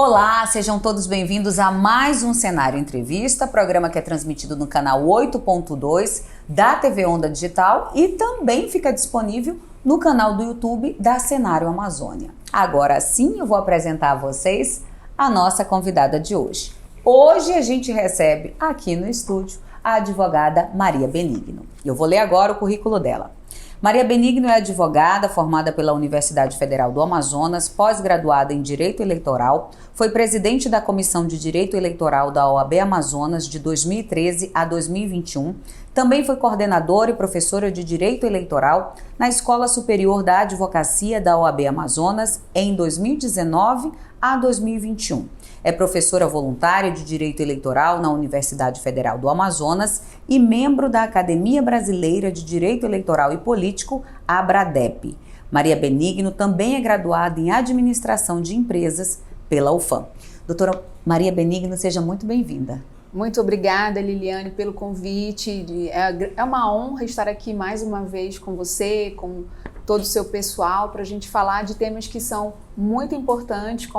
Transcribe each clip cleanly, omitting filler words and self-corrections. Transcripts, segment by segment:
Olá, sejam todos bem-vindos a mais um Cenário Entrevista, programa que é transmitido no canal 8.2 da TV Onda Digital e também fica disponível no canal do YouTube da Cenário Amazônia. Agora sim, eu vou apresentar a vocês a nossa convidada de hoje. Hoje a gente recebe aqui no estúdio a advogada Maria Benigno. Eu vou ler agora o currículo dela. Maria Benigno é advogada formada pela Universidade Federal do Amazonas, pós-graduada em Direito Eleitoral, foi presidente da Comissão de Direito Eleitoral da OAB Amazonas de 2013 a 2021, também foi coordenadora e professora de Direito Eleitoral na Escola Superior da Advocacia da OAB Amazonas em 2019 a 2021. É professora voluntária de Direito Eleitoral na Universidade Federal do Amazonas e membro da Academia Brasileira de Direito Eleitoral e Político, ABRADEP. Maria Benigno também é graduada em Administração de Empresas pela UFAM. Doutora Maria Benigno, seja muito bem-vinda. Muito obrigada, Liliane, pelo convite. É uma honra estar aqui mais uma vez com você, com todo o seu pessoal, para a gente falar de temas que são muito importantes,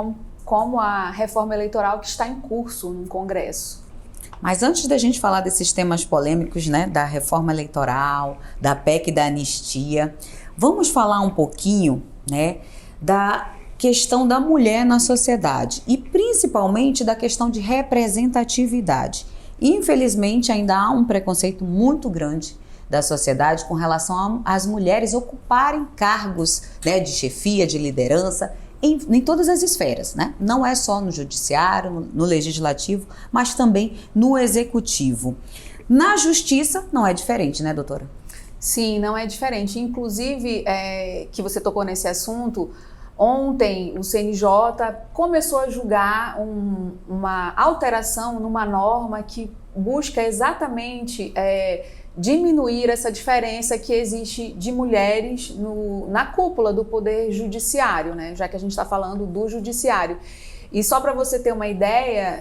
como a reforma eleitoral que está em curso no Congresso. Mas antes da gente falar desses temas polêmicos, né, da reforma eleitoral, da PEC da anistia, vamos falar um pouquinho, né, da questão da mulher na sociedade e principalmente da questão de representatividade. Infelizmente, ainda há um preconceito muito grande da sociedade com relação às mulheres ocuparem cargos, né, de chefia, de liderança, em todas as esferas, né? Não é só no judiciário, no legislativo, mas também no executivo. Na justiça não é diferente, né, doutora? Sim, não é diferente. Inclusive, que você tocou nesse assunto, ontem o CNJ começou a julgar uma alteração numa norma que busca exatamente diminuir essa diferença que existe de mulheres na cúpula do Poder Judiciário, né? Já que a gente está falando do Judiciário. E só para você ter uma ideia,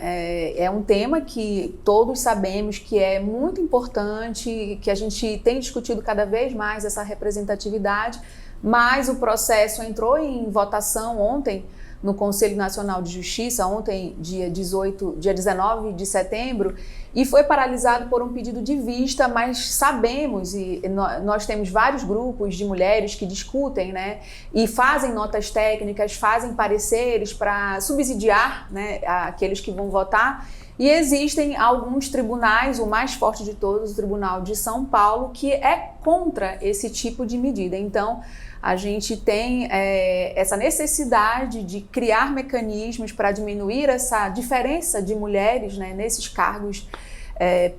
é um tema que todos sabemos que é muito importante, que a gente tem discutido cada vez mais essa representatividade, mas o processo entrou em votação ontem no Conselho Nacional de Justiça, ontem, dia 19 de setembro, e foi paralisado por um pedido de vista, mas sabemos, e nós temos vários grupos de mulheres que discutem, né, e fazem notas técnicas, fazem pareceres para subsidiar, né, aqueles que vão votar, e existem alguns tribunais, o mais forte de todos, o Tribunal de São Paulo, que é contra esse tipo de medida. Então, a gente tem essa necessidade de criar mecanismos para diminuir essa diferença de mulheres, né, nesses cargos,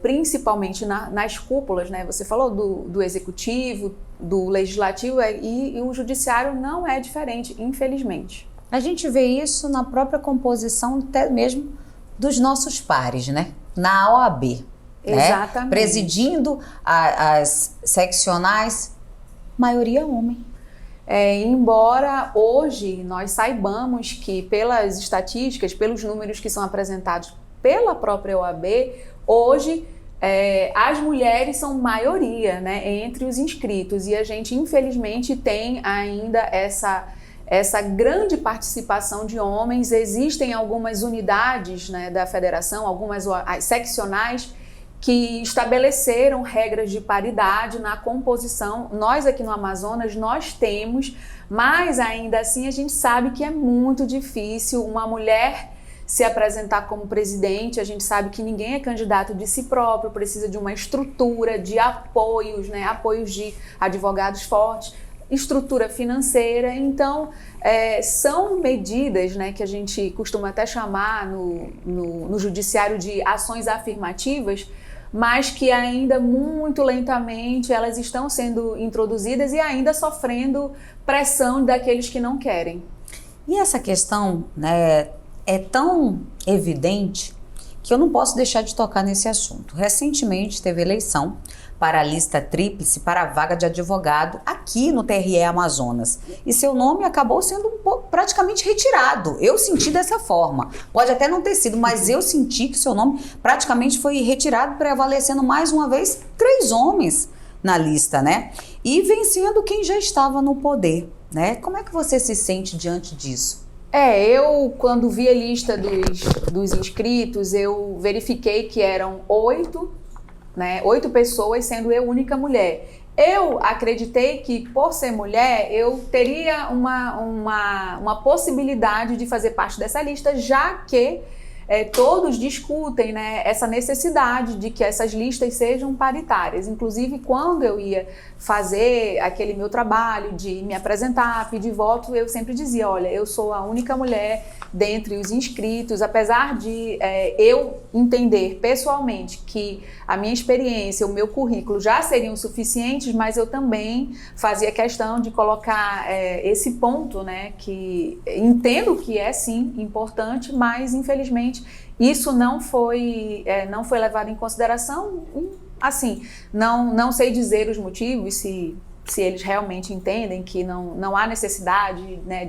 principalmente nas cúpulas, né? Você falou do executivo, do legislativo e o judiciário não é diferente, infelizmente. A gente vê isso na própria composição até mesmo dos nossos pares, né? Na OAB. Exatamente. Né? Presidindo as seccionais, maioria homem. Embora hoje nós saibamos que pelas estatísticas, pelos números que são apresentados pela própria OAB, hoje as mulheres são maioria, né, entre os inscritos, e a gente infelizmente tem ainda essa grande participação de homens. Existem algumas unidades, né, da federação, algumas as seccionais, que estabeleceram regras de paridade na composição. Nós aqui no Amazonas, nós temos, mas ainda assim a gente sabe que é muito difícil uma mulher se apresentar como presidente. A gente sabe que ninguém é candidato de si próprio, precisa de uma estrutura de apoios, né, apoios de advogados fortes, estrutura financeira. Então, são medidas, né, que a gente costuma até chamar no judiciário de ações afirmativas, mas que ainda muito lentamente elas estão sendo introduzidas e ainda sofrendo pressão daqueles que não querem. E essa questão, né, é tão evidente que eu não posso deixar de tocar nesse assunto. Recentemente teve eleição para a lista tríplice para a vaga de advogado aqui no TRE Amazonas. E seu nome acabou sendo praticamente retirado. Eu senti dessa forma. Pode até não ter sido, mas eu senti que seu nome praticamente foi retirado, prevalecendo mais uma vez 3 homens na lista, né? E vencendo quem já estava no poder, né? Como é que você se sente diante disso? Eu, quando vi a lista dos inscritos, eu verifiquei que eram 8, né, 8 pessoas, sendo eu única mulher. Eu acreditei que, por ser mulher, eu teria uma possibilidade de fazer parte dessa lista, já que todos discutem, né, essa necessidade de que essas listas sejam paritárias. Inclusive, quando eu ia fazer aquele meu trabalho de me apresentar, pedir voto, eu sempre dizia, olha, eu sou a única mulher dentre os inscritos, apesar de eu entender pessoalmente que a minha experiência, o meu currículo já seriam suficientes, mas eu também fazia questão de colocar esse ponto, né, que entendo que é sim importante, mas infelizmente isso não foi levado em consideração. Assim, não sei dizer os motivos, se eles realmente entendem que não há necessidade, né,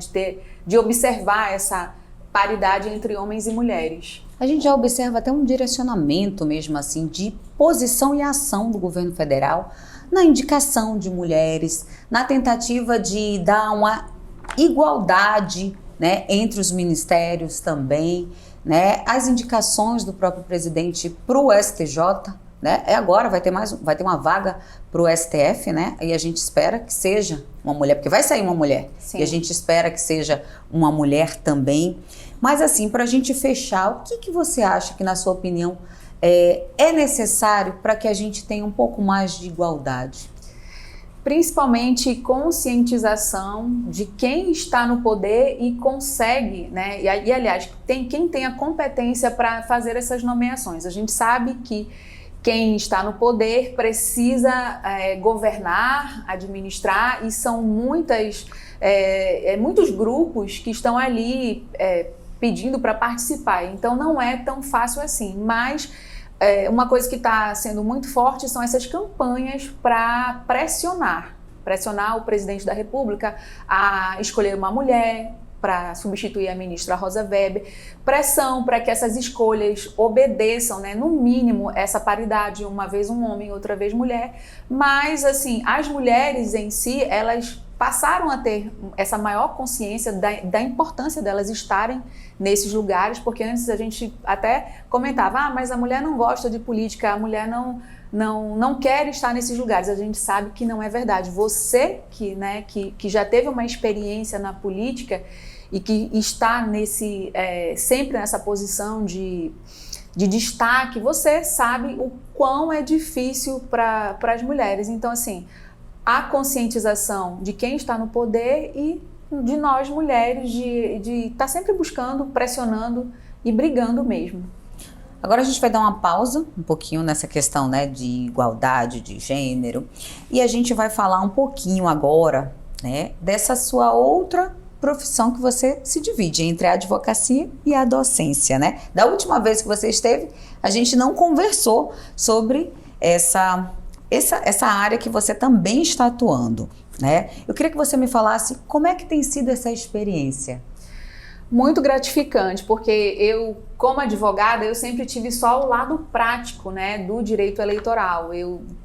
de observar essa paridade entre homens e mulheres. A gente já observa até um direcionamento mesmo assim de posição e ação do governo federal na indicação de mulheres, na tentativa de dar uma igualdade, né, entre os ministérios também, né, as indicações do próprio presidente para o STJ, né, agora vai ter uma vaga para o STF, né, e a gente espera que seja uma mulher, porque vai sair uma mulher. Sim. E a gente espera que seja uma mulher também. Mas assim, para a gente fechar, o que você acha que, na sua opinião, é necessário para que a gente tenha um pouco mais de igualdade? Principalmente conscientização de quem está no poder e consegue, né? E aliás, quem tem a competência para fazer essas nomeações. A gente sabe que quem está no poder precisa governar, administrar, e são muitos grupos que estão ali pedindo para participar. Então não é tão fácil assim, mas uma coisa que está sendo muito forte são essas campanhas para pressionar o presidente da República a escolher uma mulher para substituir a ministra Rosa Weber, pressão para que essas escolhas obedeçam, né, no mínimo, essa paridade, uma vez um homem, outra vez mulher, mas assim, as mulheres em si, elas passaram a ter essa maior consciência da importância delas estarem nesses lugares, porque antes a gente até comentava, mas a mulher não gosta de política, a mulher não quer estar nesses lugares. A gente sabe que não é verdade. Você que já teve uma experiência na política e que está sempre nessa posição de destaque, você sabe o quão é difícil para as mulheres. Então, assim, a conscientização de quem está no poder e de nós mulheres de estar sempre buscando, pressionando e brigando mesmo. Agora a gente vai dar uma pausa um pouquinho nessa questão, né, de igualdade de gênero, e a gente vai falar um pouquinho agora, né, dessa sua outra profissão que você se divide entre a advocacia e a docência, né? Da última vez que você esteve, a gente não conversou sobre essa área que você também está atuando, né? Eu queria que você me falasse como é que tem sido essa experiência. Muito gratificante, porque eu, como advogada, eu sempre tive só o lado prático, né, do direito eleitoral.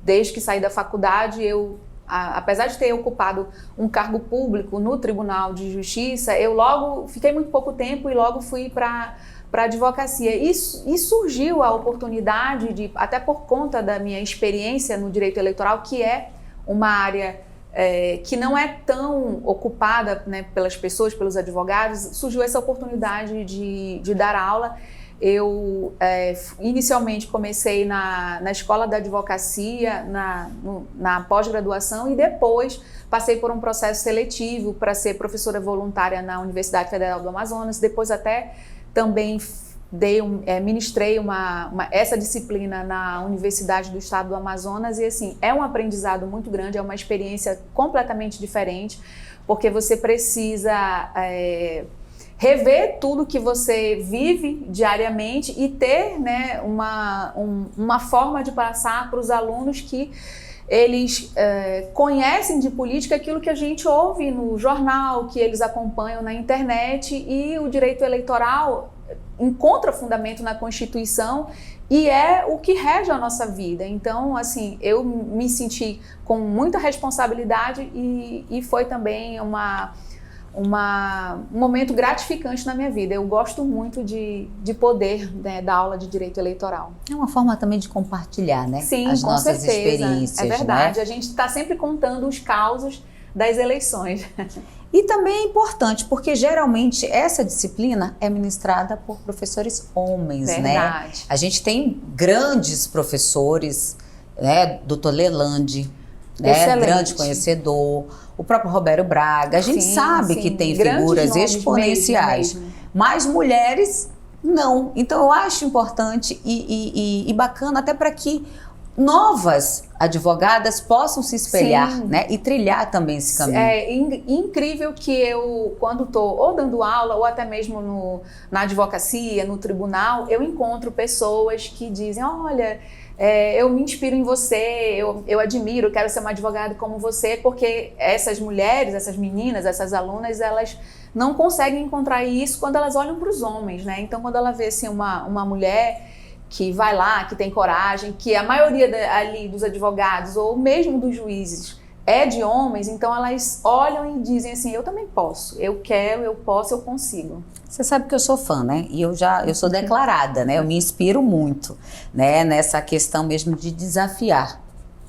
Desde que saí da faculdade, apesar de ter ocupado um cargo público no Tribunal de Justiça, eu logo fiquei muito pouco tempo e logo fui para a advocacia. E surgiu a oportunidade até por conta da minha experiência no direito eleitoral, que é uma área que não é tão ocupada, né, pelas pessoas, pelos advogados, surgiu essa oportunidade de dar aula. Eu inicialmente comecei na escola da advocacia, na pós-graduação, e depois passei por um processo seletivo para ser professora voluntária na Universidade Federal do Amazonas. Depois até também ministrei essa disciplina na Universidade do Estado do Amazonas, e assim, é um aprendizado muito grande, é uma experiência completamente diferente, porque você precisa rever tudo que você vive diariamente e ter, né, uma forma de passar para os alunos que eles conhecem de política aquilo que a gente ouve no jornal, que eles acompanham na internet, e o direito eleitoral encontra fundamento na Constituição e é o que rege a nossa vida. Então, assim, eu me senti com muita responsabilidade e foi também um momento gratificante na minha vida. Eu gosto muito de poder, né, da aula de direito eleitoral. É uma forma também de compartilhar, né? Sim, as com nossas certeza. experiências. É verdade. Né? A gente está sempre contando os causos das eleições. E também é importante, porque geralmente essa disciplina é ministrada por professores homens, Verdade. né? A gente tem grandes professores, né? Dr. Lelande, né? Grande conhecedor, o próprio Roberto Braga. A gente sabe que tem figuras exponenciais, mesmo. Mas mulheres não. Então eu acho importante e bacana até para que novas advogadas possam se espelhar, né, e trilhar também esse caminho. É incrível que eu, quando estou ou dando aula ou até mesmo na advocacia, no tribunal, eu encontro pessoas que dizem, olha, eu me inspiro em você, eu admiro, quero ser uma advogada como você, porque essas mulheres, essas meninas, essas alunas, elas não conseguem encontrar isso quando elas olham para os homens, né? Então, quando ela vê assim, uma mulher que vai lá, que tem coragem, que a maioria ali dos advogados ou mesmo dos juízes é de homens, então elas olham e dizem assim, eu também posso, eu quero, eu posso, eu consigo. Você sabe que eu sou fã, né? E eu sou declarada, né? Eu me inspiro muito, né? Nessa questão mesmo de desafiar.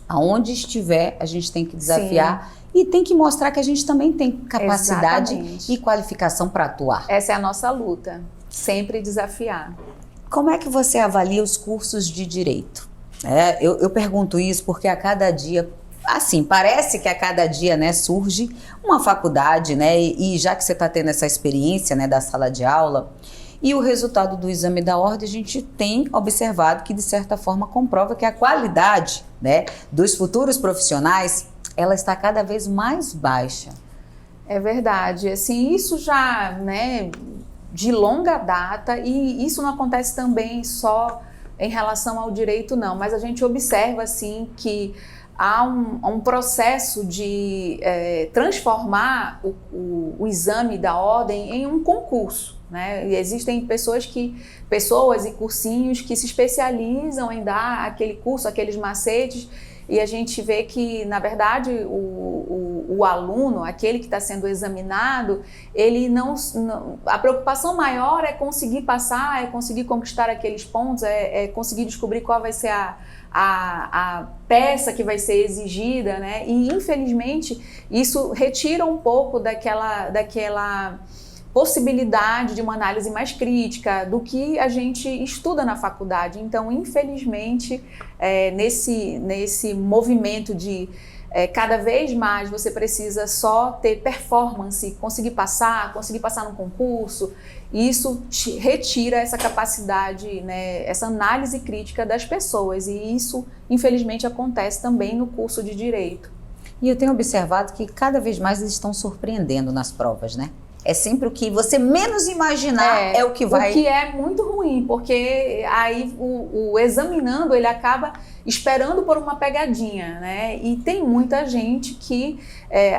Aonde estiver, a gente tem que desafiar. Sim. E tem que mostrar que a gente também tem capacidade e qualificação para atuar. Essa é a nossa luta, sempre desafiar. Como é que você avalia os cursos de direito? Eu pergunto isso porque a cada dia, assim, parece que a cada dia, né, surge uma faculdade, né, e já que você está tendo essa experiência, né, da sala de aula, e o resultado do exame da ordem, a gente tem observado que, de certa forma, comprova que a qualidade, né, dos futuros profissionais, ela está cada vez mais baixa. É verdade, assim, isso já, né, de longa data, e isso não acontece também só em relação ao direito, não, mas a gente observa, assim, que há um processo de transformar o exame da ordem em um concurso, né? E existem pessoas e cursinhos que se especializam em dar aquele curso, aqueles macetes, e a gente vê que, na verdade, o aluno, aquele que está sendo examinado, ele a preocupação maior é conseguir passar, é conseguir conquistar aqueles pontos, é conseguir descobrir qual vai ser a peça que vai ser exigida, né? E, infelizmente, isso retira um pouco daquela possibilidade de uma análise mais crítica do que a gente estuda na faculdade. Então, infelizmente, nesse movimento de cada vez mais você precisa só ter performance, conseguir passar no concurso, e isso retira essa capacidade, né, essa análise crítica das pessoas, e isso, infelizmente, acontece também no curso de Direito. E eu tenho observado que cada vez mais eles estão surpreendendo nas provas, né? É sempre o que você menos imaginar é o que vai... O que é muito ruim, porque aí o examinando, ele acaba esperando por uma pegadinha, né? E tem muita gente que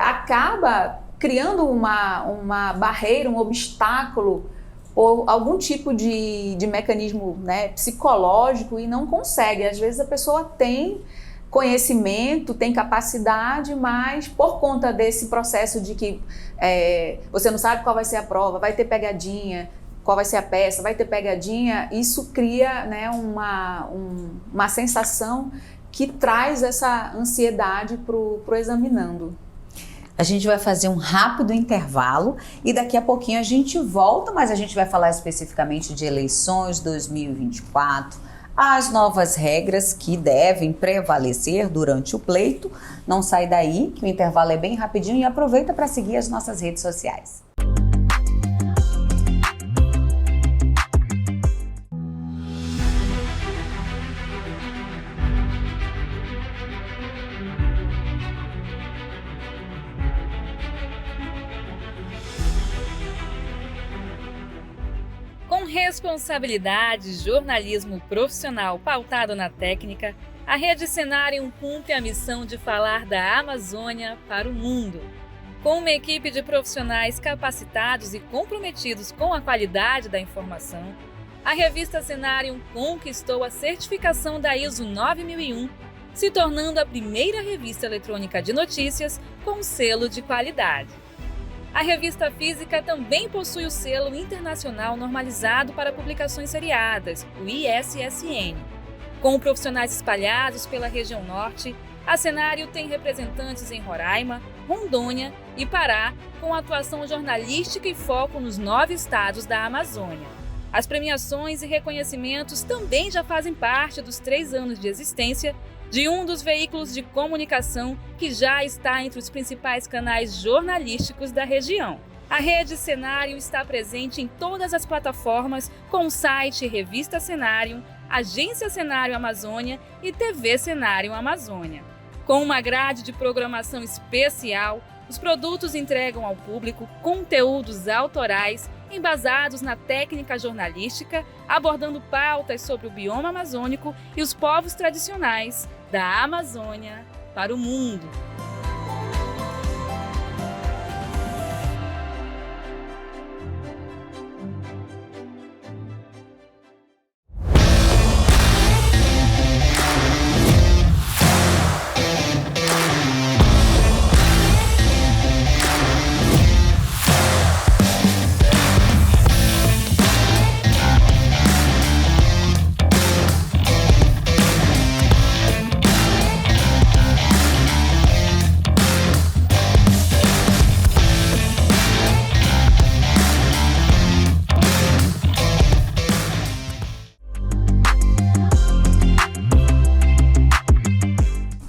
acaba criando uma barreira, um obstáculo, ou algum tipo de mecanismo, né, psicológico, e não consegue. Às vezes a pessoa tem conhecimento, tem capacidade, mas por conta desse processo de que você não sabe qual vai ser a prova, vai ter pegadinha, qual vai ser a peça, vai ter pegadinha, isso cria, né, uma sensação que traz essa ansiedade pro examinando. A gente vai fazer um rápido intervalo e daqui a pouquinho a gente volta, mas a gente vai falar especificamente de eleições 2024, as novas regras que devem prevalecer durante o pleito. Não sai daí, que o intervalo é bem rapidinho, e aproveita para seguir as nossas redes sociais. Com responsabilidade, jornalismo profissional pautado na técnica, a Rede Cenarium cumpre a missão de falar da Amazônia para o mundo. Com uma equipe de profissionais capacitados e comprometidos com a qualidade da informação, a revista Cenarium conquistou a certificação da ISO 9001, se tornando a primeira revista eletrônica de notícias com selo de qualidade. A revista física também possui o selo internacional normalizado para publicações seriadas, o ISSN. Com profissionais espalhados pela região norte, a Cenário tem representantes em Roraima, Rondônia e Pará, com atuação jornalística e foco nos 9 estados da Amazônia. As premiações e reconhecimentos também já fazem parte dos 3 anos de existência de um dos veículos de comunicação que já está entre os principais canais jornalísticos da região. A Rede Cenário está presente em todas as plataformas com o site Revista Cenário, Agência Cenário Amazônia e TV Cenário Amazônia. Com uma grade de programação especial, os produtos entregam ao público conteúdos autorais embasados na técnica jornalística, abordando pautas sobre o bioma amazônico e os povos tradicionais da Amazônia para o mundo.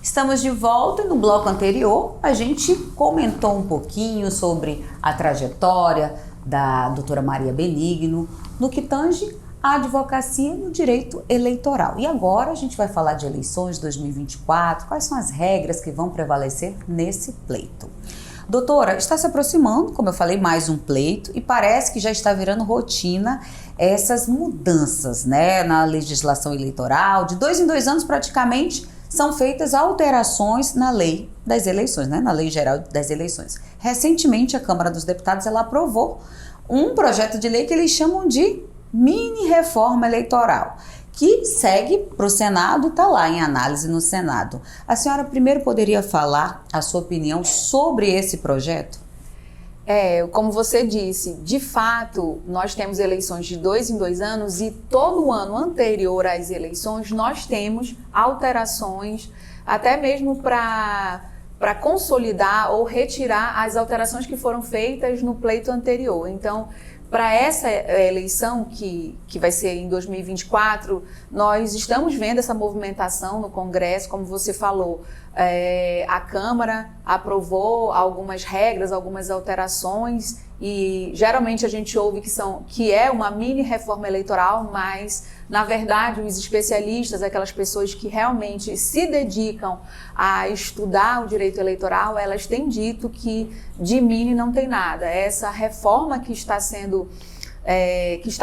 Estamos de volta e no bloco anterior a gente comentou um pouquinho sobre a trajetória da doutora Maria Benigno no que tange a advocacia no direito eleitoral. E agora a gente vai falar de eleições de 2024, quais são as regras que vão prevalecer nesse pleito. Doutora, está se aproximando, como eu falei, mais um pleito e parece que já está virando rotina essas mudanças, né, na legislação eleitoral. De 2 em 2 anos praticamente são feitas alterações na lei das eleições, né, na lei geral das eleições. Recentemente a Câmara dos Deputados ela aprovou um projeto de lei que eles chamam de mini reforma eleitoral, que segue para o Senado e está lá em análise no Senado. A senhora primeiro poderia falar a sua opinião sobre esse projeto? Como você disse, de fato, nós temos eleições de 2 em 2 anos e todo ano anterior às eleições nós temos alterações, até mesmo para consolidar ou retirar as alterações que foram feitas no pleito anterior. Então, para essa eleição que vai ser em 2024, nós estamos vendo essa movimentação no Congresso, como você falou. A Câmara aprovou algumas regras, algumas alterações e geralmente a gente ouve que é uma mini reforma eleitoral, mas na verdade os especialistas, aquelas pessoas que realmente se dedicam a estudar o direito eleitoral, elas têm dito que de mini não tem nada. Essa reforma que está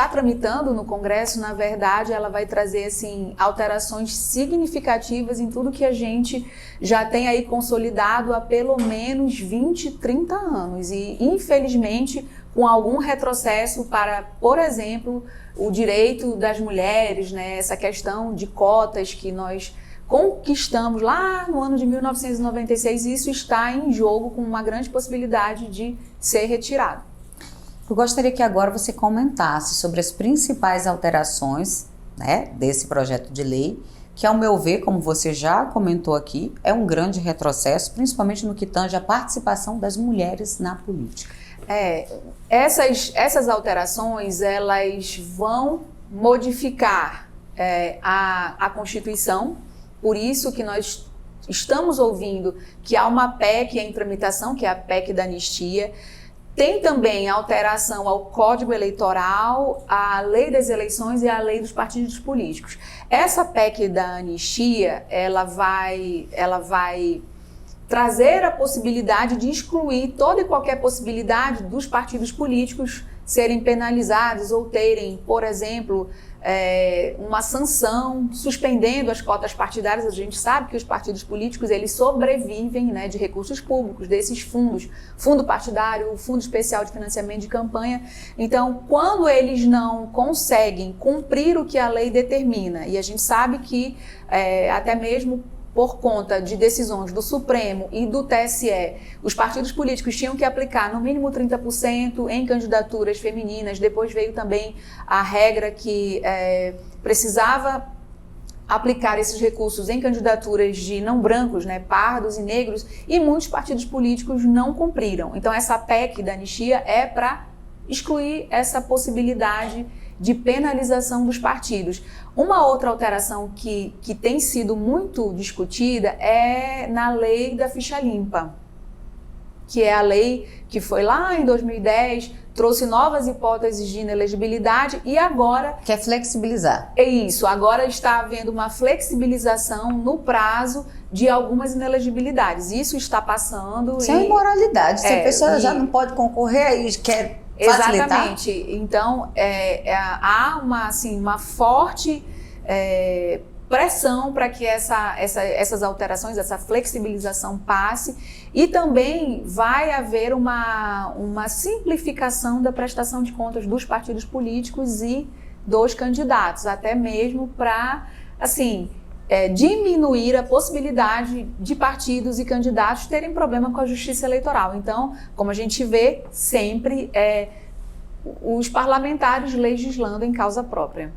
tramitando no Congresso, na verdade, ela vai trazer assim, alterações significativas em tudo que a gente já tem aí consolidado há pelo menos 20, 30 anos. E, infelizmente, com algum retrocesso para, por exemplo, o direito das mulheres, né, essa questão de cotas que nós conquistamos lá no ano de 1996, isso está em jogo com uma grande possibilidade de ser retirado. Eu gostaria que agora você comentasse sobre as principais alterações, né, desse projeto de lei, que ao meu ver, como você já comentou aqui, é um grande retrocesso, principalmente no que tange a participação das mulheres na política. Essas alterações, elas vão modificar a Constituição, por isso que nós estamos ouvindo que há uma PEC em tramitação, que é a PEC da anistia. Tem também alteração ao Código Eleitoral, à Lei das Eleições e à Lei dos Partidos Políticos. Essa PEC da anistia, ela vai trazer a possibilidade de excluir toda e qualquer possibilidade dos partidos políticos serem penalizados ou terem, por exemplo, uma sanção suspendendo as cotas partidárias. A gente sabe que os partidos políticos eles sobrevivem, né, de recursos públicos, desses fundos, fundo partidário, fundo especial de financiamento de campanha. Então, quando eles não conseguem cumprir o que a lei determina, e a gente sabe que até mesmo por conta de decisões do Supremo e do TSE, os partidos políticos tinham que aplicar no mínimo 30% em candidaturas femininas. Depois veio também a regra que precisava aplicar esses recursos em candidaturas de não brancos, né, pardos e negros, e muitos partidos políticos não cumpriram. Então essa PEC da anistia é para excluir essa possibilidade de penalização dos partidos. Uma outra alteração que tem sido muito discutida é na lei da ficha limpa, que é a lei que foi lá em 2010, trouxe novas hipóteses de inelegibilidade e agora... Quer flexibilizar. É isso, agora está havendo uma flexibilização no prazo de algumas inelegibilidades. Isso está passando... Isso é imoralidade, se a pessoa já não pode concorrer e quer facilitar. Exatamente, então há uma forte pressão para que essas alterações, essa flexibilização passe, e também vai haver uma simplificação da prestação de contas dos partidos políticos e dos candidatos, até mesmo para, diminuir a possibilidade de partidos e candidatos terem problema com a justiça eleitoral. Então, como a gente vê, sempre os parlamentares legislando em causa própria.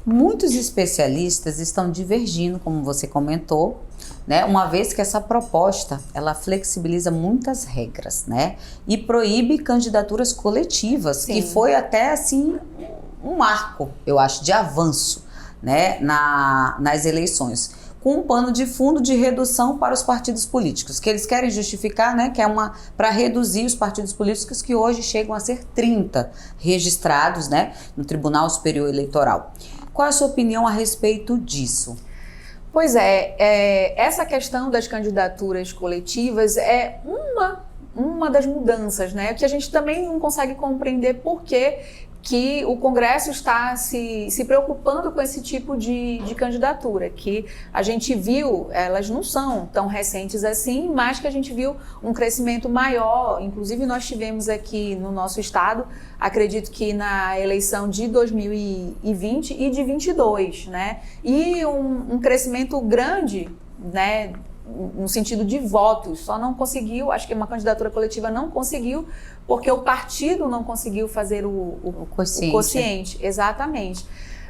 Muitos especialistas estão divergindo, como você comentou, né? Uma vez que essa proposta, ela flexibiliza muitas regras, né? E proíbe candidaturas coletivas, Sim. que foi até assim um marco, eu acho, de avanço, né? Nas eleições, com um pano de fundo de redução para os partidos políticos, que eles querem justificar, né, que é para reduzir os partidos políticos que hoje chegam a ser 30 registrados, né, no Tribunal Superior Eleitoral. Qual é a sua opinião a respeito disso? Pois essa questão das candidaturas coletivas é uma das mudanças, né, que a gente também não consegue compreender por que o Congresso está se preocupando com esse tipo de candidatura, que a gente viu, elas não são tão recentes assim, mas que a gente viu um crescimento maior. Inclusive nós tivemos aqui no nosso estado, acredito que na eleição de 2020 e de 22, né? E um crescimento grande, né? No sentido de votos, só não conseguiu, acho que uma candidatura coletiva não conseguiu, porque o partido não conseguiu fazer o quociente. Exatamente.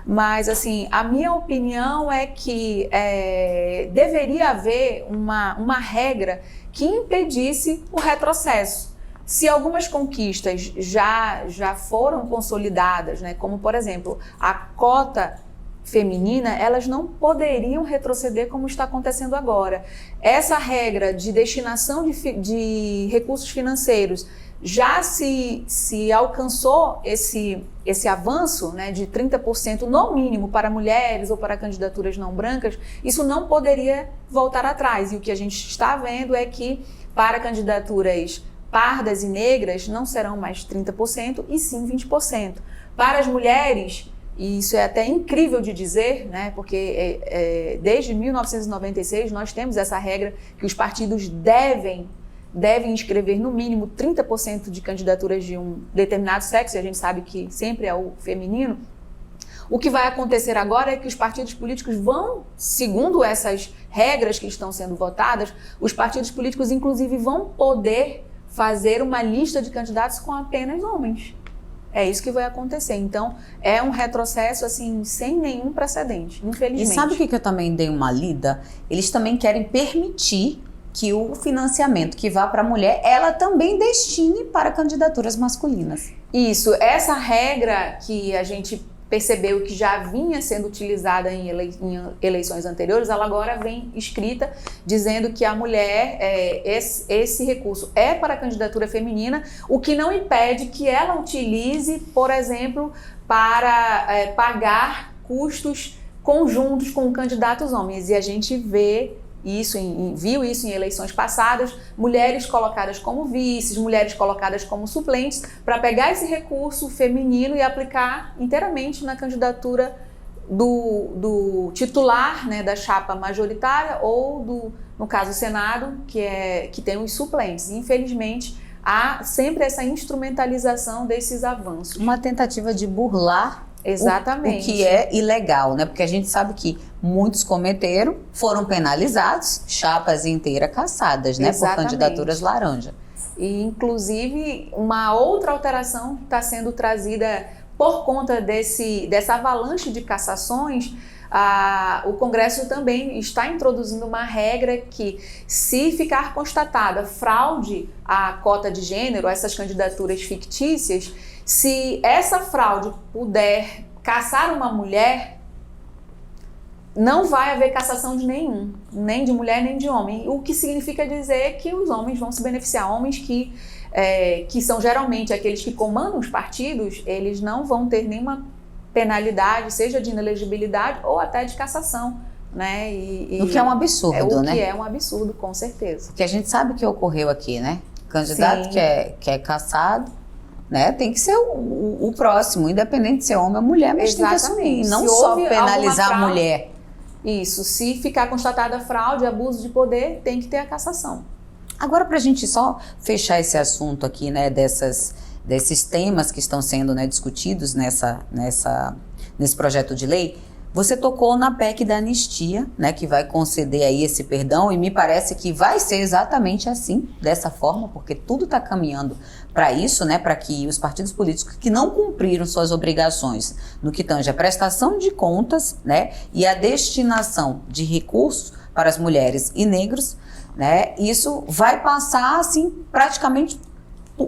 Mas, a minha opinião é que deveria haver uma regra que impedisse o retrocesso. Se algumas conquistas já foram consolidadas, né, como, por exemplo, a cota feminina, elas não poderiam retroceder como está acontecendo agora. Essa regra de destinação de recursos financeiros já se alcançou esse avanço, né, de 30% no mínimo para mulheres ou para candidaturas não brancas, isso não poderia voltar atrás. E o que a gente está vendo é que para candidaturas pardas e negras não serão mais 30% e sim 20%. Para as mulheres, e isso é até incrível de dizer, né, porque desde 1996 nós temos essa regra que os partidos devem inscrever no mínimo 30% de candidaturas de um determinado sexo, e a gente sabe que sempre é o feminino. O que vai acontecer agora é que os partidos políticos vão, segundo essas regras que estão sendo votadas, os partidos políticos inclusive vão poder fazer uma lista de candidatos com apenas homens. É isso que vai acontecer. Então, é um retrocesso, sem nenhum precedente, infelizmente. E sabe o que eu também dei uma lida? Eles também querem permitir que o financiamento que vá para a mulher, ela também destine para candidaturas masculinas. Isso. Essa regra que a gente percebeu que já vinha sendo utilizada em eleições anteriores, ela agora vem escrita dizendo que a mulher, esse recurso é para a candidatura feminina, o que não impede que ela utilize, por exemplo, para pagar custos conjuntos com candidatos homens. E a gente viu isso em eleições passadas, mulheres colocadas como vices, mulheres colocadas como suplentes, para pegar esse recurso feminino e aplicar inteiramente na candidatura do titular, né, da chapa majoritária, ou no caso, o Senado, que tem os suplentes. Infelizmente, há sempre essa instrumentalização desses avanços. Uma tentativa de burlar Exatamente. O que é ilegal, né? Porque a gente sabe que muitos cometeram, foram penalizados, chapas inteiras cassadas, né? Por candidaturas laranja. E, inclusive, uma outra alteração que está sendo trazida por conta dessa avalanche de cassações, o Congresso também está introduzindo uma regra que, se ficar constatada fraude à cota de gênero, essas candidaturas fictícias, se essa fraude puder cassar uma mulher, não vai haver cassação de nenhum, nem de mulher nem de homem, o que significa dizer que os homens vão se beneficiar, homens que são geralmente aqueles que comandam os partidos, eles não vão ter nenhuma penalidade, seja de inelegibilidade ou até de cassação, né? O que é um absurdo, né? O que é um absurdo, com certeza. Porque a gente sabe o que ocorreu aqui, né? Candidato que é cassado, né? Tem que ser o próximo, independente de ser homem ou mulher, mas tem que assumir, não só penalizar a mulher. Isso, se ficar constatada fraude, abuso de poder, tem que ter a cassação. Agora, para a gente só fechar esse assunto aqui, né, desses temas que estão sendo, né, discutidos nesse projeto de lei, você tocou na PEC da anistia, né, que vai conceder aí esse perdão, e me parece que vai ser exatamente assim, dessa forma, porque tudo está caminhando para isso, né, para que os partidos políticos que não cumpriram suas obrigações no que tange a prestação de contas, né, e a destinação de recursos para as mulheres e negros, né, isso vai passar assim praticamente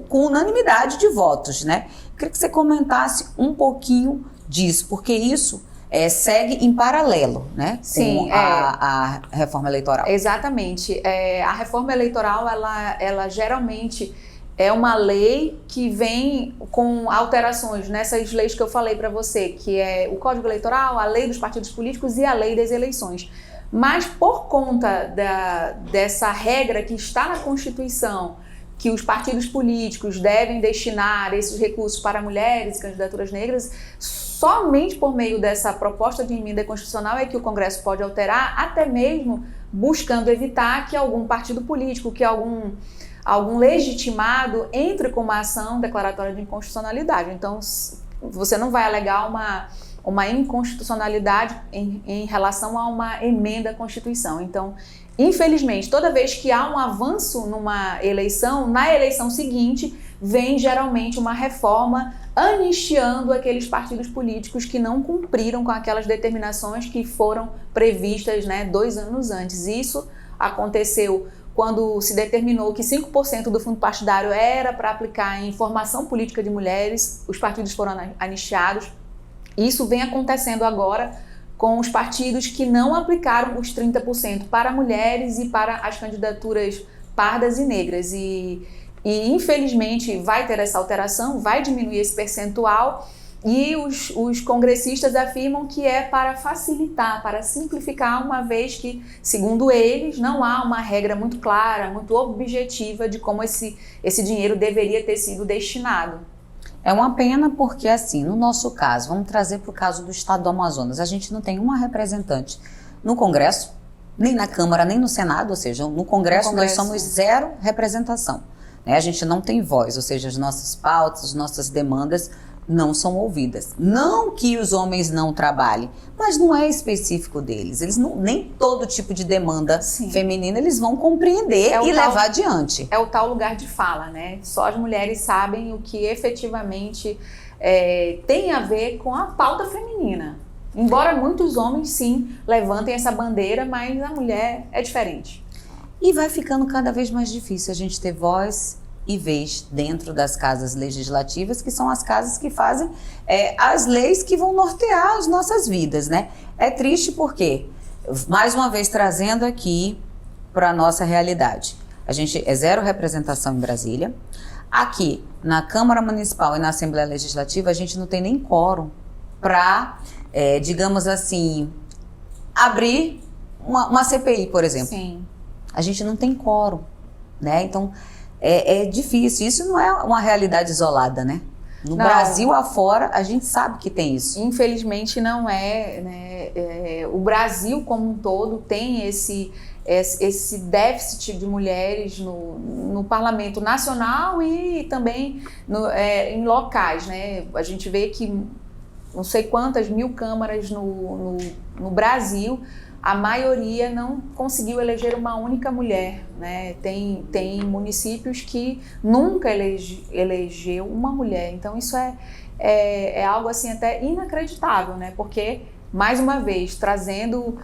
com unanimidade de votos, né? Eu queria que você comentasse um pouquinho disso, porque isso segue em paralelo, né? Sim, com a reforma eleitoral. Exatamente. A reforma eleitoral, ela geralmente é uma lei que vem com alterações nessas leis que eu falei para você, que é o Código Eleitoral, a lei dos partidos políticos e a lei das eleições. Mas por conta dessa regra que está na Constituição, que os partidos políticos devem destinar esses recursos para mulheres e candidaturas negras, somente por meio dessa proposta de emenda constitucional é que o Congresso pode alterar, até mesmo buscando evitar que algum partido político, que algum legitimado entre com uma ação declaratória de inconstitucionalidade. Então, você não vai alegar uma inconstitucionalidade em relação a uma emenda à Constituição. Então, infelizmente, toda vez que há um avanço numa eleição, na eleição seguinte, vem geralmente uma reforma anistiando aqueles partidos políticos que não cumpriram com aquelas determinações que foram previstas, né, 2 anos antes. Isso aconteceu quando se determinou que 5% do fundo partidário era para aplicar em formação política de mulheres, os partidos foram anistiados. Isso vem acontecendo agora com os partidos que não aplicaram os 30% para mulheres e para as candidaturas pardas e negras. E infelizmente vai ter essa alteração, vai diminuir esse percentual, e os congressistas afirmam que é para facilitar, para simplificar, uma vez que, segundo eles, não há uma regra muito clara, muito objetiva de como esse dinheiro deveria ter sido destinado. É uma pena porque, assim, no nosso caso, vamos trazer para o caso do estado do Amazonas, a gente não tem uma representante no Congresso, nem na Câmara, nem no Senado, ou seja, no Congresso nós somos 0 representação, né? A gente não tem voz, ou seja, as nossas pautas, as nossas demandas não são ouvidas. Não que os homens não trabalhem, mas não é específico deles. Eles não, nem todo tipo de demanda feminina eles vão compreender e levar adiante. É o tal lugar de fala, né? Só as mulheres sabem o que efetivamente tem a ver com a pauta feminina. Embora muitos homens, sim, levantem essa bandeira, mas a mulher é diferente. E vai ficando cada vez mais difícil a gente ter voz e vez dentro das casas legislativas, que são as casas que fazem as leis que vão nortear as nossas vidas, né? É triste porque, mais uma vez trazendo aqui para a nossa realidade, a gente é 0 representação em Brasília. Aqui, na Câmara Municipal e na Assembleia Legislativa, a gente não tem nem quórum para, digamos assim, abrir uma CPI, por exemplo. Sim. A gente não tem quórum, né? Então, é difícil. Isso não é uma realidade isolada, né? No Brasil afora, a gente sabe que tem isso. Infelizmente não é, né? O Brasil como um todo tem esse déficit de mulheres no Parlamento Nacional e também em locais, né? A gente vê que não sei quantas mil câmaras no Brasil, a maioria não conseguiu eleger uma única mulher, né? Tem municípios que nunca elegeu uma mulher. Então isso é algo assim até inacreditável, né? Porque, mais uma vez, trazendo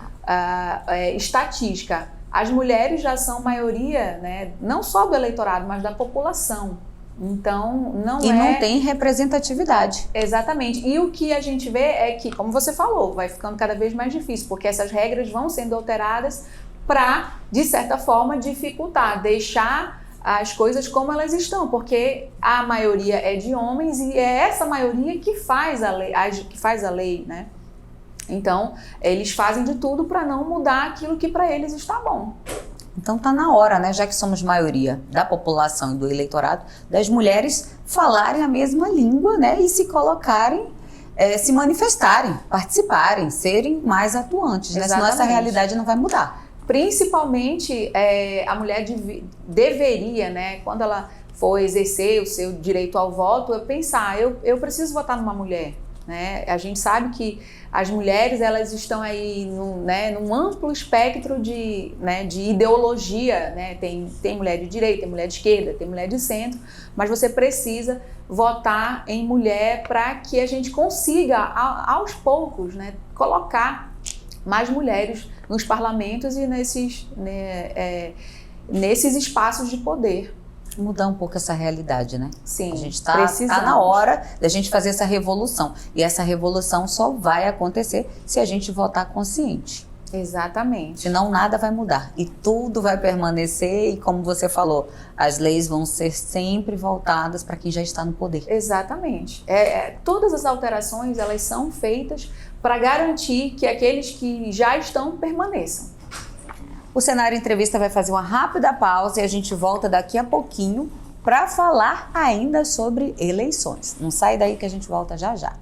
estatística, as mulheres já são maioria, né? Não só do eleitorado, mas da população. Então, não tem representatividade. Exatamente. E o que a gente vê é que, como você falou, vai ficando cada vez mais difícil, porque essas regras vão sendo alteradas para, de certa forma, dificultar, deixar as coisas como elas estão, porque a maioria é de homens e é essa maioria que faz a lei, né? Então, eles fazem de tudo para não mudar aquilo que para eles está bom. Então está na hora, né, já que somos maioria da população e do eleitorado, das mulheres falarem a mesma língua, né, e se colocarem, se manifestarem, participarem, serem mais atuantes, né, senão essa realidade não vai mudar. Principalmente a mulher deveria, né, quando ela for exercer o seu direito ao voto, pensar, eu preciso votar numa mulher. Né? A gente sabe que as mulheres elas estão aí num amplo espectro de ideologia, né? Tem mulher de direita, tem mulher de esquerda, tem mulher de centro, mas você precisa votar em mulher para que a gente consiga, aos poucos, né, colocar mais mulheres nos parlamentos e nesses espaços de poder. Mudar um pouco essa realidade, né? Sim, a gente tá na hora da gente fazer essa revolução. E essa revolução só vai acontecer se a gente votar consciente. Exatamente. Senão nada vai mudar. E tudo vai permanecer e, como você falou, as leis vão ser sempre voltadas para quem já está no poder. Exatamente. Todas as alterações, elas são feitas para garantir que aqueles que já estão permaneçam. O Cenário Entrevista vai fazer uma rápida pausa e a gente volta daqui a pouquinho para falar ainda sobre eleições. Não sai daí que a gente volta já já.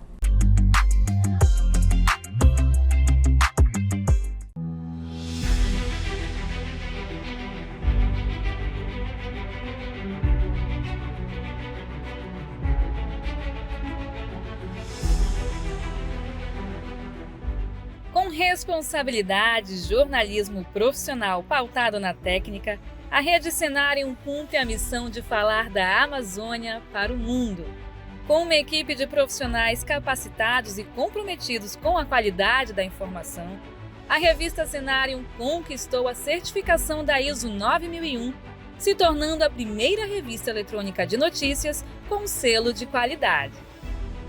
Com responsabilidade, jornalismo profissional pautado na técnica, a Rede Cenário cumpre a missão de falar da Amazônia para o mundo. Com uma equipe de profissionais capacitados e comprometidos com a qualidade da informação, a revista Cenário conquistou a certificação da ISO 9001, se tornando a primeira revista eletrônica de notícias com selo de qualidade.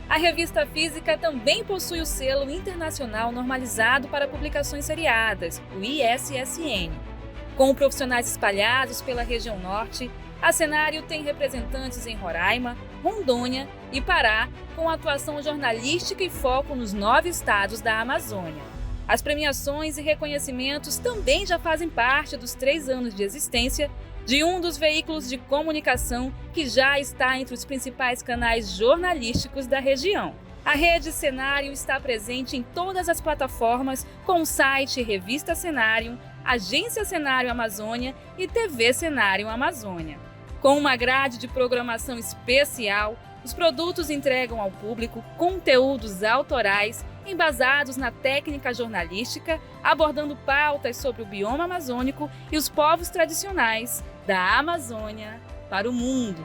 A revista física também possui o selo internacional normalizado para publicações seriadas, o ISSN. Com profissionais espalhados pela região norte, a Cenário tem representantes em Roraima, Rondônia e Pará, com atuação jornalística e foco nos 9 estados da Amazônia. As premiações e reconhecimentos também já fazem parte dos 3 anos de existência de um dos veículos de comunicação que já está entre os principais canais jornalísticos da região. A Rede Cenário está presente em todas as plataformas com o site Revista Cenário, Agência Cenário Amazônia e TV Cenário Amazônia. Com uma grade de programação especial, os produtos entregam ao público conteúdos autorais embasados na técnica jornalística, abordando pautas sobre o bioma amazônico e os povos tradicionais da Amazônia para o mundo.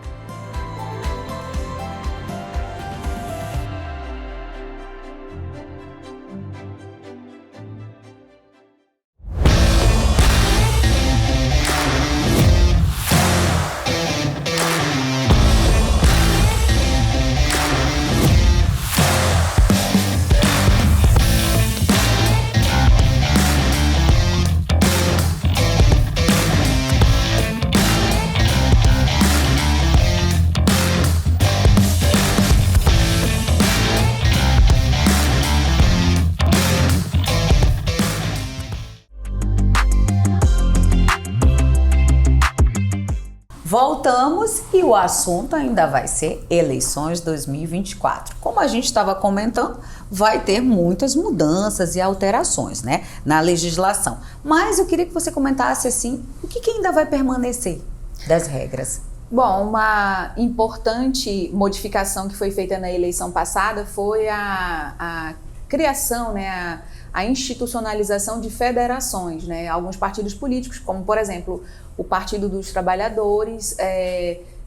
Voltamos e o assunto ainda vai ser eleições 2024. Como a gente estava comentando, vai ter muitas mudanças e alterações, né, na legislação. Mas eu queria que você comentasse assim, o que ainda vai permanecer das regras? Bom, uma importante modificação que foi feita na eleição passada foi a criação, né, a institucionalização de federações, né? Alguns partidos políticos, como por exemplo o Partido dos Trabalhadores,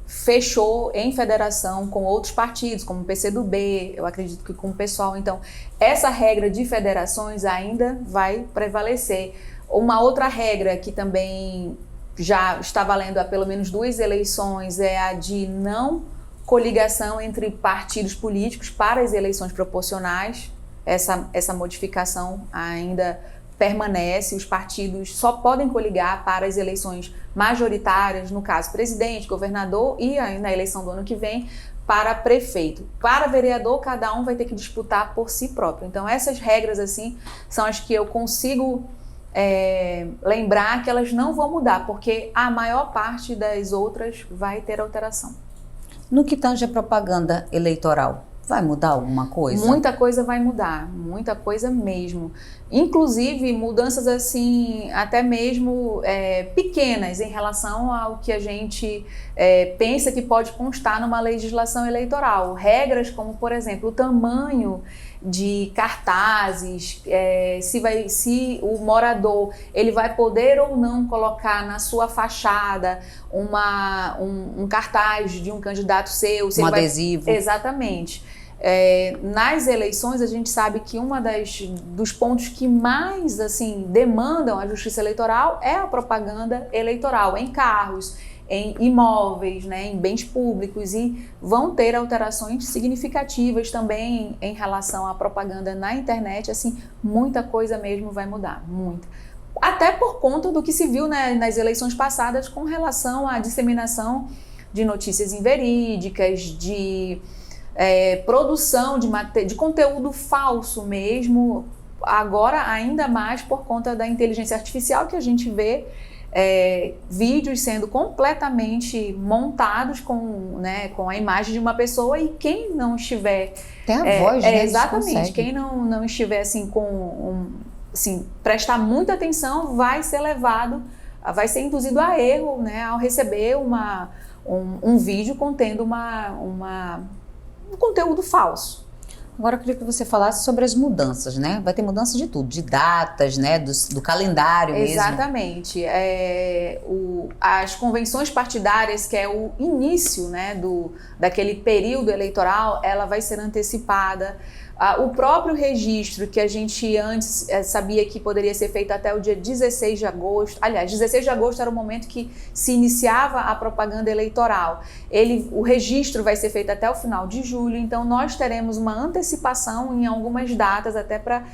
fechou em federação com outros partidos, como o PCdoB, eu acredito que com o PSOL. Então, essa regra de federações ainda vai prevalecer. Uma outra regra que também já está valendo há pelo menos 2 eleições é a de não coligação entre partidos políticos para as eleições proporcionais. Essa modificação ainda permanece, os partidos só podem coligar para as eleições majoritárias, no caso presidente, governador e aí na eleição do ano que vem para prefeito. Para vereador, cada um vai ter que disputar por si próprio. Então essas regras assim são as que eu consigo lembrar que elas não vão mudar, porque a maior parte das outras vai ter alteração. No que tange a propaganda eleitoral, vai mudar alguma coisa? Muita coisa vai mudar, muita coisa mesmo. Inclusive mudanças assim, até mesmo pequenas em relação ao que a gente pensa que pode constar numa legislação eleitoral. Regras como, por exemplo, o tamanho de cartazes, se o morador ele vai poder ou não colocar na sua fachada um cartaz de um candidato seu. Um adesivo. Exatamente. Nas eleições, a gente sabe que dos pontos que mais assim, demandam a justiça eleitoral é a propaganda eleitoral, em carros, em imóveis, né, em bens públicos, e vão ter alterações significativas também em relação à propaganda na internet. Assim, muita coisa mesmo vai mudar, muita. Até por conta do que se viu, né, nas eleições passadas com relação à disseminação de notícias inverídicas, de produção de conteúdo falso mesmo, agora ainda mais por conta da inteligência artificial, que a gente vê vídeos sendo completamente montados com a imagem de uma pessoa, e quem não estiver... Tem a voz, né? Exatamente, quem não estiver assim prestar muita atenção, vai ser induzido a erro, né, ao receber um vídeo contendo um conteúdo falso. Agora eu queria que você falasse sobre as mudanças, né? Vai ter mudança de tudo, de datas, né? Do calendário mesmo. Exatamente. As convenções partidárias, que é o início, né, daquele período eleitoral, ela vai ser antecipada. O próprio registro, que a gente antes sabia que poderia ser feito até o dia 16 de agosto, aliás, 16 de agosto era o momento que se iniciava a propaganda eleitoral. O registro vai ser feito até o final de julho, então nós teremos uma antecipação em algumas datas, até para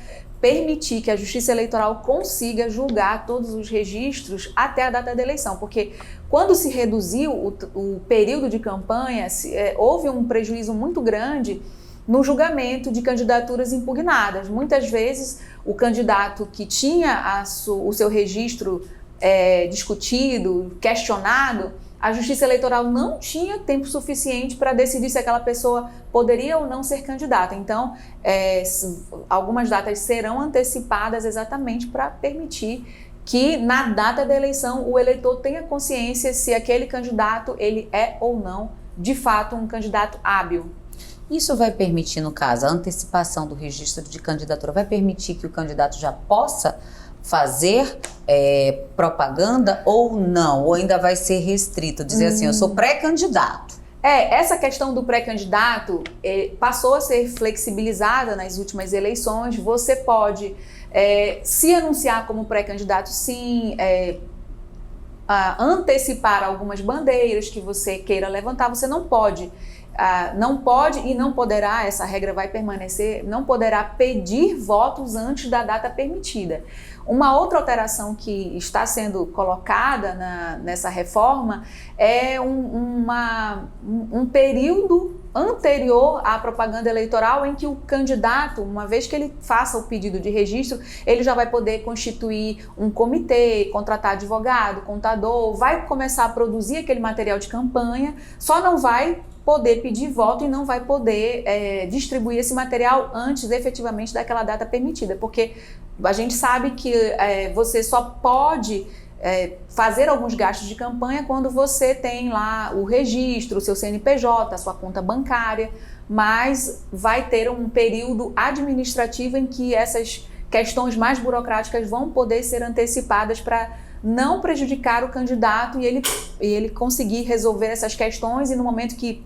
permitir que a Justiça Eleitoral consiga julgar todos os registros até a data da eleição, porque quando se reduziu o período de campanha, houve um prejuízo muito grande no julgamento de candidaturas impugnadas. Muitas vezes o candidato que tinha o seu registro discutido, questionado, a Justiça Eleitoral não tinha tempo suficiente para decidir se aquela pessoa poderia ou não ser candidata. Então, algumas datas serão antecipadas exatamente para permitir que na data da eleição o eleitor tenha consciência se aquele candidato ele é ou não, de fato, um candidato hábil. Isso vai permitir, no caso, a antecipação do registro de candidatura, vai permitir que o candidato já possa fazer propaganda ou não? Ou ainda vai ser restrito, dizer assim, eu sou pré-candidato? Essa questão do pré-candidato passou a ser flexibilizada nas últimas eleições. Você pode se anunciar como pré-candidato, sim, antecipar algumas bandeiras que você queira levantar. Você não pode e não poderá, essa regra vai permanecer, não poderá pedir votos antes da data permitida. Uma outra alteração que está sendo colocada nessa reforma é um período anterior à propaganda eleitoral em que o candidato, uma vez que ele faça o pedido de registro, ele já vai poder constituir um comitê, contratar advogado, contador, vai começar a produzir aquele material de campanha, só não vai poder pedir voto e não vai poder distribuir esse material antes efetivamente daquela data permitida, porque a gente sabe que você só pode fazer alguns gastos de campanha quando você tem lá o registro, o seu CNPJ, a sua conta bancária, mas vai ter um período administrativo em que essas questões mais burocráticas vão poder ser antecipadas para não prejudicar o candidato e ele conseguir resolver essas questões, e no momento que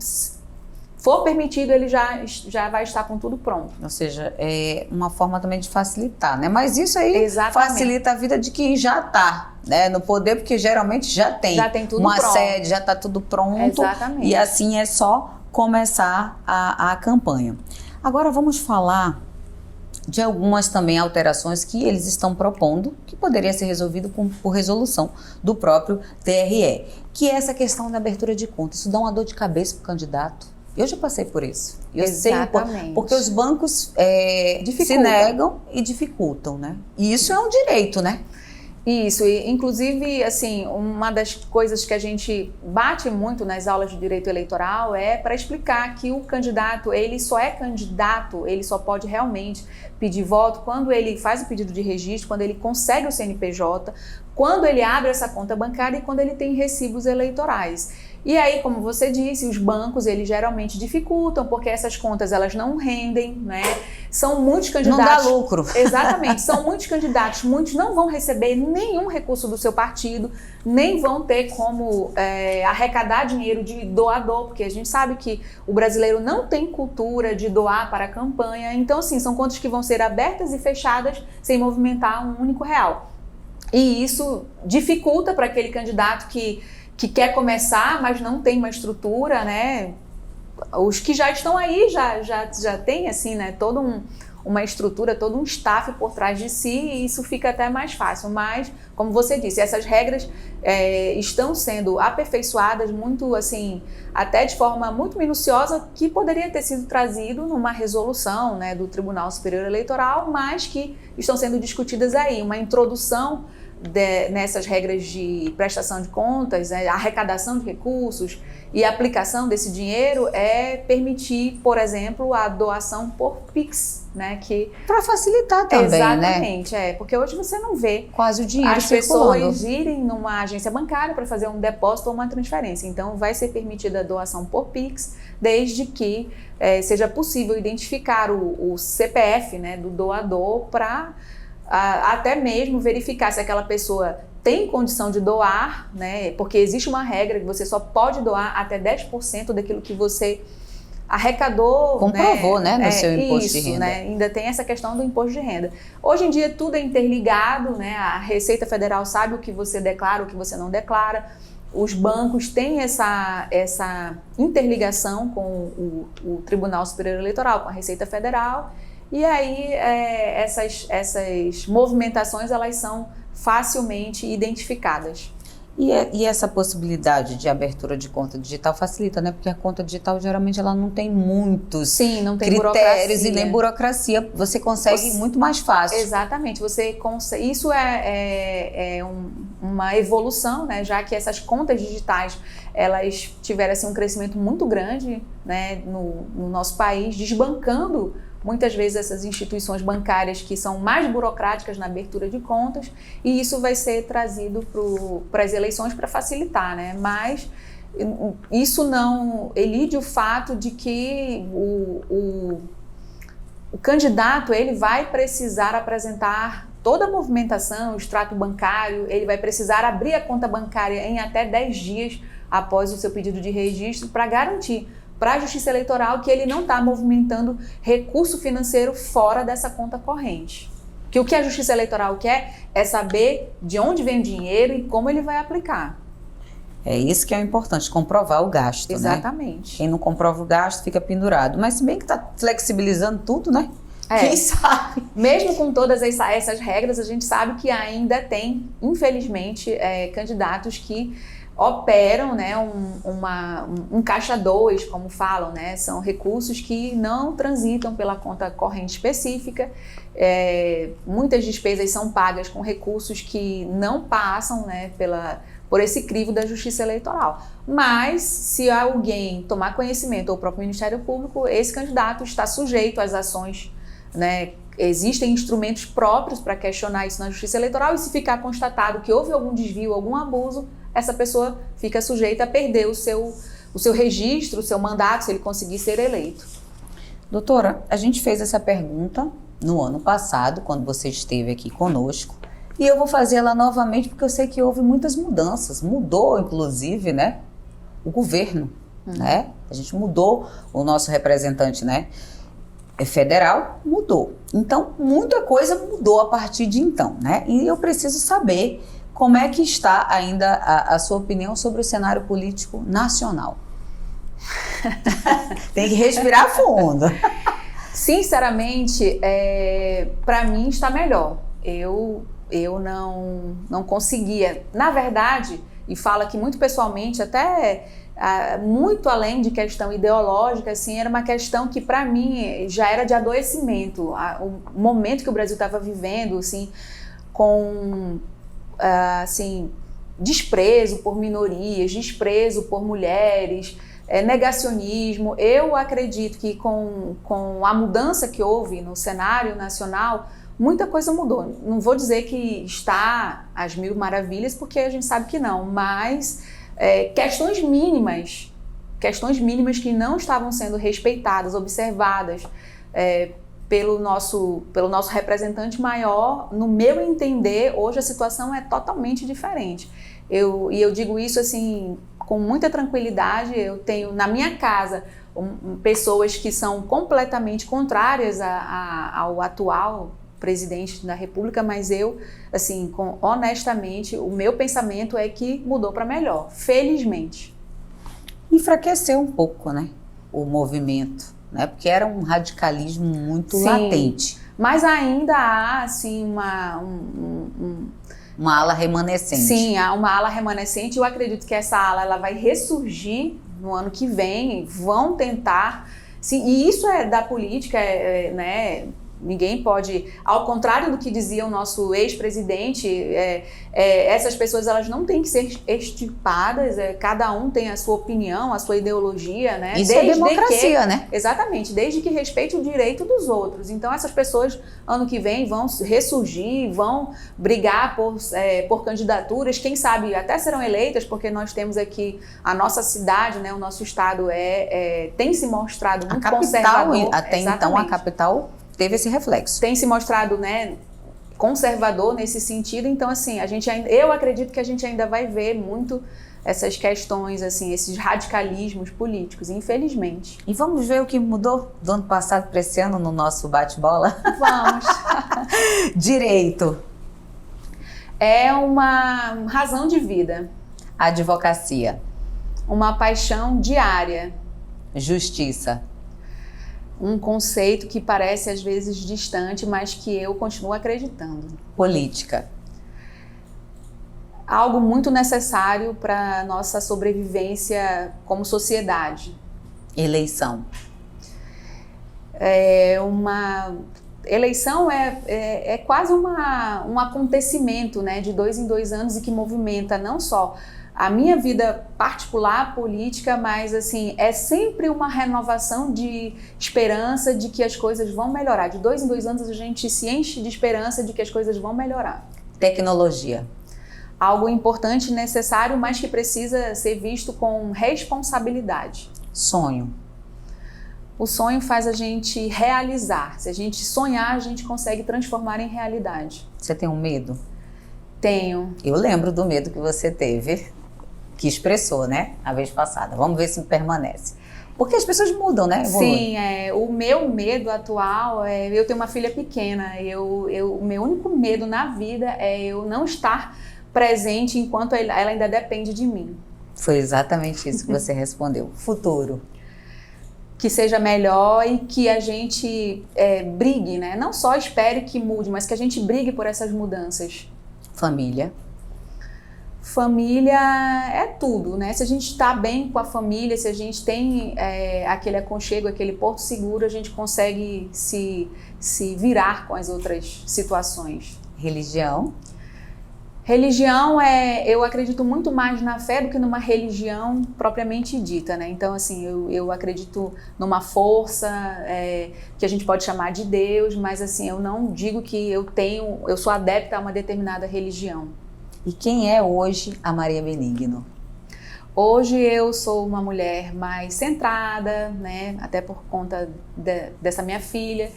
for permitido, ele já vai estar com tudo pronto. Ou seja, é uma forma também de facilitar, né? Mas isso aí Exatamente. Facilita a vida de quem já está, né, no poder, porque geralmente já tem tudo uma pronto. sede, já está tudo pronto. Exatamente. E assim é só começar a campanha. Agora vamos falar de algumas também alterações que eles estão propondo, que poderia ser resolvido por resolução do próprio TRE, que é essa questão da abertura de conta. Isso dá uma dor de cabeça para o candidato. Eu já passei por isso. Eu sei, porque os bancos se negam e dificultam, né? E isso é um direito, né? Isso, e inclusive, assim, uma das coisas que a gente bate muito nas aulas de direito eleitoral é para explicar que o candidato, ele só é candidato, ele só pode realmente pedir voto quando ele faz o pedido de registro, quando ele consegue o CNPJ, quando ele abre essa conta bancária e quando ele tem recibos eleitorais. E aí, como você disse, os bancos, eles geralmente dificultam, porque essas contas, elas não rendem, né? São muitos candidatos... Não dá lucro. Exatamente, são muitos candidatos, muitos não vão receber nenhum recurso do seu partido, nem vão ter como arrecadar dinheiro de doador, porque a gente sabe que o brasileiro não tem cultura de doar para a campanha. Então, assim, são contas que vão ser abertas e fechadas sem movimentar um único real. E isso dificulta para aquele candidato que quer começar, mas não tem uma estrutura, né? Os que já estão aí já tem, assim, né, toda uma estrutura, todo um staff por trás de si, e isso fica até mais fácil. Mas, como você disse, essas regras estão sendo aperfeiçoadas muito, assim, até de forma muito minuciosa, que poderia ter sido trazido numa resolução, né, do Tribunal Superior Eleitoral, mas que estão sendo discutidas aí. Uma introdução nessas regras de prestação de contas, arrecadação de recursos e aplicação desse dinheiro é permitir, por exemplo, a doação por Pix, né? Para facilitar também, exatamente, né? Porque hoje você não vê quase o dinheiro as pessoas irem numa agência bancária para fazer um depósito ou uma transferência. Então, vai ser permitida a doação por Pix, desde que seja possível identificar o CPF, né, do doador, para até mesmo verificar se aquela pessoa tem condição de doar, né? Porque existe uma regra que você só pode doar até 10% daquilo que você arrecadou. Comprovou, né, no seu imposto de renda. Né? Ainda tem essa questão do imposto de renda. Hoje em dia tudo é interligado, né? A Receita Federal sabe o que você declara, o que você não declara. Os bancos têm essa interligação com o Tribunal Superior Eleitoral, com a Receita Federal. E aí essas movimentações, elas são facilmente identificadas. E essa possibilidade de abertura de conta digital facilita, né? Porque a conta digital geralmente ela não tem muitos não tem critérios e nem burocracia. Você consegue muito mais fácil. Exatamente. Isso é uma evolução, né? Já que essas contas digitais, elas tiveram assim, um crescimento muito grande, né, no nosso país, desbancando muitas vezes essas instituições bancárias que são mais burocráticas na abertura de contas, e isso vai ser trazido para as eleições para facilitar, né? Mas isso não elide o fato de que o candidato, ele vai precisar apresentar toda a movimentação, o extrato bancário, ele vai precisar abrir a conta bancária em até 10 dias após o seu pedido de registro, para garantir para a Justiça Eleitoral que ele não está movimentando recurso financeiro fora dessa conta corrente. Que o que a Justiça Eleitoral quer é saber de onde vem o dinheiro e como ele vai aplicar. É isso que é o importante, comprovar o gasto, exatamente. Né? Quem não comprova o gasto fica pendurado. Mas se bem que está flexibilizando tudo, né? Quem sabe? Mesmo com todas essas regras, a gente sabe que ainda tem, infelizmente, candidatos que operam, né, um caixa 2, como falam, né? São recursos que não transitam pela conta corrente específica. Muitas despesas são pagas com recursos que não passam, né, por esse crivo da Justiça Eleitoral. Mas, se alguém tomar conhecimento, ou o próprio Ministério Público, esse candidato está sujeito às ações, né, existem instrumentos próprios para questionar isso na justiça eleitoral, e se ficar constatado que houve algum desvio, algum abuso, essa pessoa fica sujeita a perder o seu registro, o seu mandato, se ele conseguir ser eleito. Doutora, a gente fez essa pergunta no ano passado, quando você esteve aqui conosco, e eu vou fazer ela novamente porque eu sei que houve muitas mudanças. Mudou, inclusive, né, o governo, né? A gente mudou o nosso representante, né, federal, mudou. Então, muita coisa mudou a partir de então, né? E eu preciso saber como é que está ainda a sua opinião sobre o cenário político nacional. Tem que respirar fundo. Sinceramente, para mim está melhor. Eu não conseguia. Na verdade, e falo aqui muito pessoalmente, até muito além de questão ideológica, assim, era uma questão que para mim já era de adoecimento. O momento que o Brasil estava vivendo, assim, com assim, desprezo por minorias, desprezo por mulheres, negacionismo. Eu acredito que com a mudança que houve no cenário nacional, muita coisa mudou. Não vou dizer que está às mil maravilhas, porque a gente sabe que não, mas questões mínimas que não estavam sendo respeitadas, observadas pelo nosso representante maior, no meu entender, hoje a situação é totalmente diferente. E eu digo isso assim com muita tranquilidade. Eu tenho na minha casa pessoas que são completamente contrárias ao atual presidente da República, mas eu, assim, honestamente, o meu pensamento é que mudou para melhor, felizmente. Enfraqueceu um pouco, né, o movimento, né, porque era um radicalismo muito latente. Mas ainda há, assim, uma ala remanescente. Sim, há uma ala remanescente. Eu acredito que essa ala ela vai ressurgir no ano que vem, vão tentar. Sim, e isso é da política, né? Ninguém pode, ao contrário do que dizia o nosso ex-presidente, essas pessoas elas não têm que ser extirpadas, cada um tem a sua opinião, a sua ideologia, né? Isso é democracia, né? Exatamente, desde que respeite o direito dos outros. Então essas pessoas, ano que vem, vão ressurgir, vão brigar por candidaturas, quem sabe até serão eleitas, porque nós temos aqui a nossa cidade, né? O nosso estado tem se mostrado muito conservador. Até então a capital teve esse reflexo. Tem se mostrado, né, conservador nesse sentido. Então, assim, eu acredito que a gente ainda vai ver muito essas questões, assim, esses radicalismos políticos, infelizmente. E vamos ver o que mudou do ano passado para esse ano no nosso bate-bola? Vamos. Direito. É uma razão de vida. Advocacia. Uma paixão diária. Justiça. Um conceito que parece às vezes distante, mas que eu continuo acreditando. Política. Algo muito necessário para a nossa sobrevivência como sociedade. Eleição. Eleição é quase um acontecimento, né, de 2 em 2 anos, e que movimenta não só a minha vida particular, política, mas assim, é sempre uma renovação de esperança de que as coisas vão melhorar. De 2 em 2 anos a gente se enche de esperança de que as coisas vão melhorar. Tecnologia. Algo importante e necessário, mas que precisa ser visto com responsabilidade. Sonho. O sonho faz a gente realizar. Se a gente sonhar, a gente consegue transformar em realidade. Você tem um medo? Tenho. Eu lembro do medo que você teve, que expressou, né, a vez passada. Vamos ver se permanece. Porque as pessoas mudam, né? Sim, o meu medo atual eu tenho uma filha pequena. O meu único medo na vida é eu não estar presente enquanto ela ainda depende de mim. Foi exatamente isso que você respondeu. Futuro. Que seja melhor e que a gente brigue, né? Não só espere que mude, mas que a gente brigue por essas mudanças. Família. Família é tudo, né? Se a gente está bem com a família, se a gente tem aquele aconchego, aquele porto seguro, a gente consegue se virar com as outras situações. Religião. Religião eu acredito muito mais na fé do que numa religião propriamente dita, né? Então, assim, eu acredito numa força que a gente pode chamar de Deus, mas assim, eu não digo que eu sou adepta a uma determinada religião. E quem é hoje a Maria Benigno? Hoje eu sou uma mulher mais centrada, né? Até por conta dessa minha filha.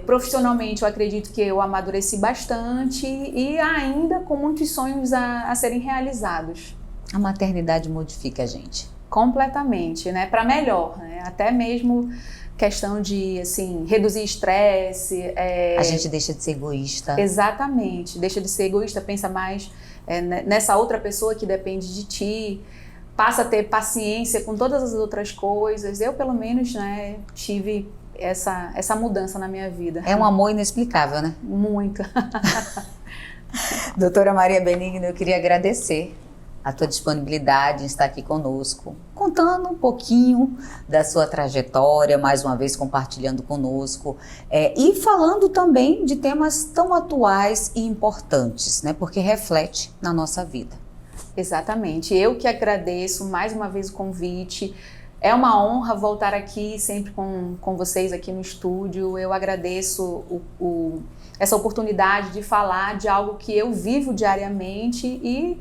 Profissionalmente eu acredito que eu amadureci bastante e ainda com muitos sonhos a serem realizados. A maternidade modifica a gente? Completamente, né? Para melhor, né? Até mesmo questão de, assim, reduzir estresse. A gente deixa de ser egoísta. Exatamente, deixa de ser egoísta, pensa mais nessa outra pessoa que depende de ti, passa a ter paciência com todas as outras coisas. Eu, pelo menos, né, tive essa mudança na minha vida. É um amor inexplicável, né? Muito. Doutora Maria Benigno, eu queria agradecer a tua disponibilidade em estar aqui conosco, contando um pouquinho da sua trajetória, mais uma vez compartilhando conosco, e falando também de temas tão atuais e importantes, né? Porque reflete na nossa vida. Exatamente. Eu que agradeço mais uma vez o convite. É uma honra voltar aqui sempre com vocês aqui no estúdio. Eu agradeço essa oportunidade de falar de algo que eu vivo diariamente e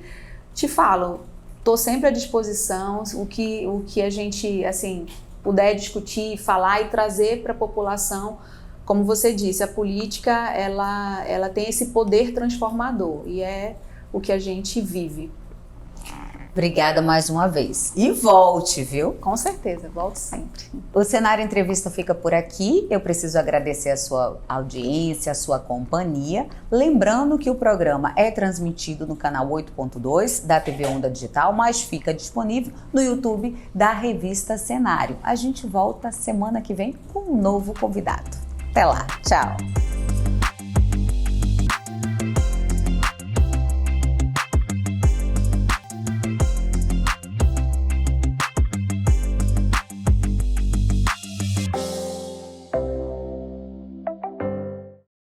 te falo, estou sempre à disposição. O que a gente assim, puder discutir, falar e trazer para a população. Como você disse, a política ela tem esse poder transformador e é o que a gente vive. Obrigada mais uma vez. E volte, viu? Com certeza, volto sempre. O Cenário Entrevista fica por aqui. Eu preciso agradecer a sua audiência, a sua companhia. Lembrando que o programa é transmitido no canal 8.2 da TV Onda Digital, mas fica disponível no YouTube da revista Cenário. A gente volta semana que vem com um novo convidado. Até lá, tchau!